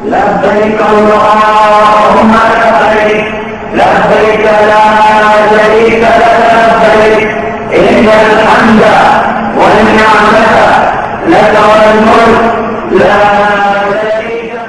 لبيك اللهم لبيك لبيك لا شريك لك لبيك إن الحمد والنعمة لك والملك لا شريك لك.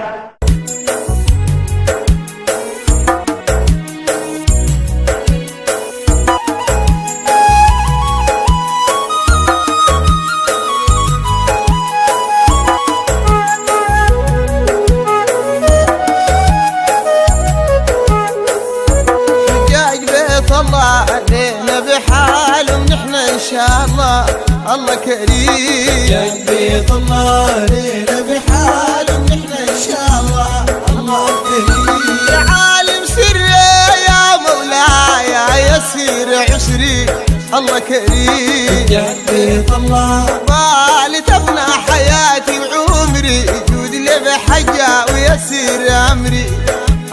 الله علينا بحال ونحن ان شاء الله الله كريم. يا بيت الله علينا بحال ونحن ان شاء الله الله كريم. يا عالم سري يا مولاي يسير عسري الله كريم. يا بيت الله بالي تفنى حياتي وعمري جود لي بحجة ويسير امري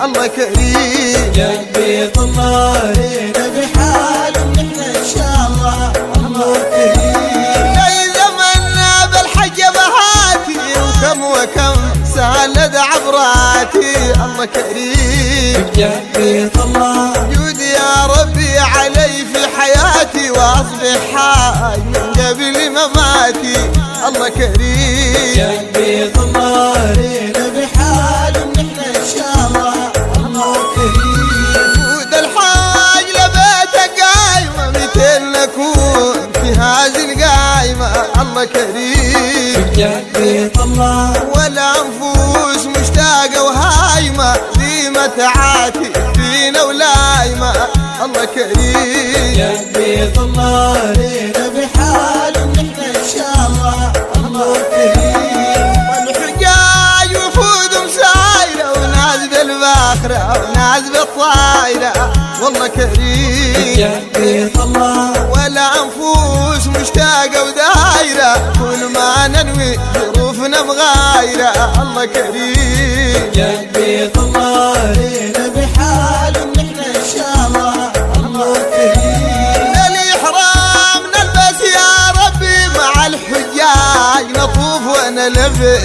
الله كريم. يا بيت الله علينا بحال ونحن ان شاء الله الله كريم. زي زمنا بالحج بهاتي وكم سالد عبراتي الله كريم. يا بيت الله جود يا ربي علي في حياتي واصبح حاج من قبل مماتي الله كريم. يا بيت الله علينا بحال ونحن ان شاء الله الله كريم. جود الحاج لبيتك قايمة متين نكون في هذه القايمة الله كريم. يا بيت الله والأنفوس مشتاقة وهايمة ذي متعاتي فينا ولايمة الله كريم. يا بيت الله علينا بحال ونحن ان شاء الله الله كريم. والحجاج وفودهم سايرة وناس بالباخرة وناس بالطايرة والله كريم. يا بيت الله والأنفوس مشتاقة ودايرة كل ما ننوي ظروفنا مغايرة الله كريم. يا بيت الله علينا بحال ونحن ان شاء الله الله كريم. للإحرام نلبس يا ربي مع الحجاج نطوف ونلفي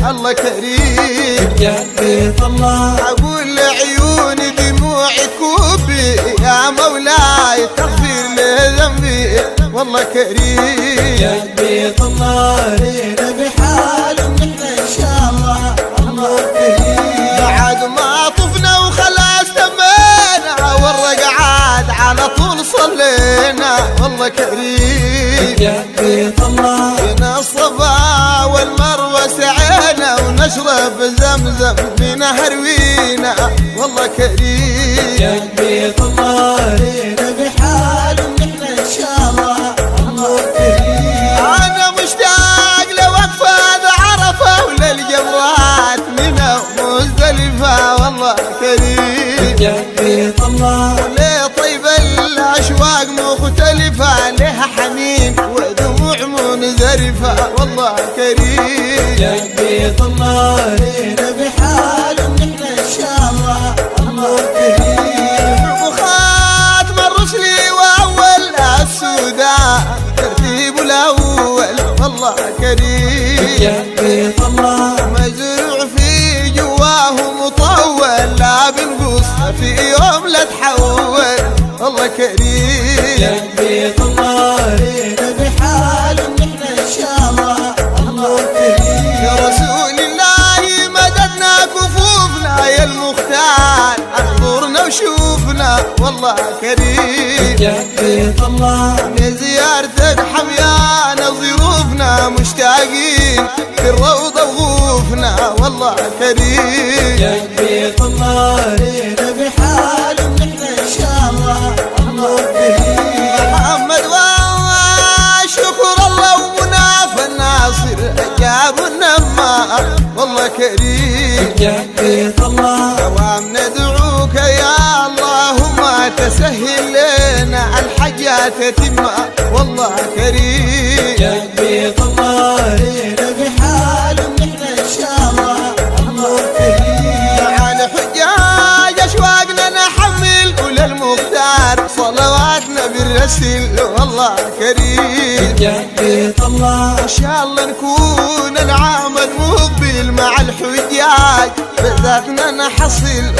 الله كريم. يا بيت الله أقول لعيوني دموعي كوبي يا مولاي تغفر لي ذنبي والله كريم. يا بيت الله علينا بحال ونحن ان شاء الله الله كريم. بعد ما طفنا وخلاص تمينا والرقعات على طول صلينا والله كريم. يا بيت الله بين الصفا والمروة سعينا ونشرب زمزم في نهر وينا والله كريم. يا بيت الله علينا بحال ونحن ان شاء الله الله كريم. أنا مشتاق لوقفة عرفة وللجمرات منى ومزدلفة والله كريم. يا بيت الله ليه طيب الأشواق مختلفة لها حنين ودموع منزرفة والله كريم. يا بيت الله علينا بحال ونحن ان شاء الله الله كريم. وخاتم الرسل وأول السودان ترتيب الأول والله كريم. يا بيت الله مزروع في جواه مطول لا بنقص في يوم لا تحول والله كريم. يا بيت الله علينا بحال ونحن ان شاء الله الله كريم. يا رسول الله مددنا كفوفنا يا المختار انظرنا وشوفنا والله كريم. يا بيت الله لزيارتك حميانا ظروفنا مشتاقين في الروضة وغوفنا والله كريم. يا بيت الله علينا بحال ونحن ان شاء الله الله كريم. محمد وشكر الله ومناف الناصر جاب النمار والله كريم. يا بيت الله دوام ندعوك يا اللهم تسهل لنا الحاجات تتم والله كريم. يا بيت الله علينا بحال ونحن ان شاء الله الله كريم. على حجاج اشواقنا نحمل وللمختار صلواتنا بالرسل والله كريم. يا بيت الله ان شاء الله نكون العام المقبل مع الحجاج ذاتنا نحصل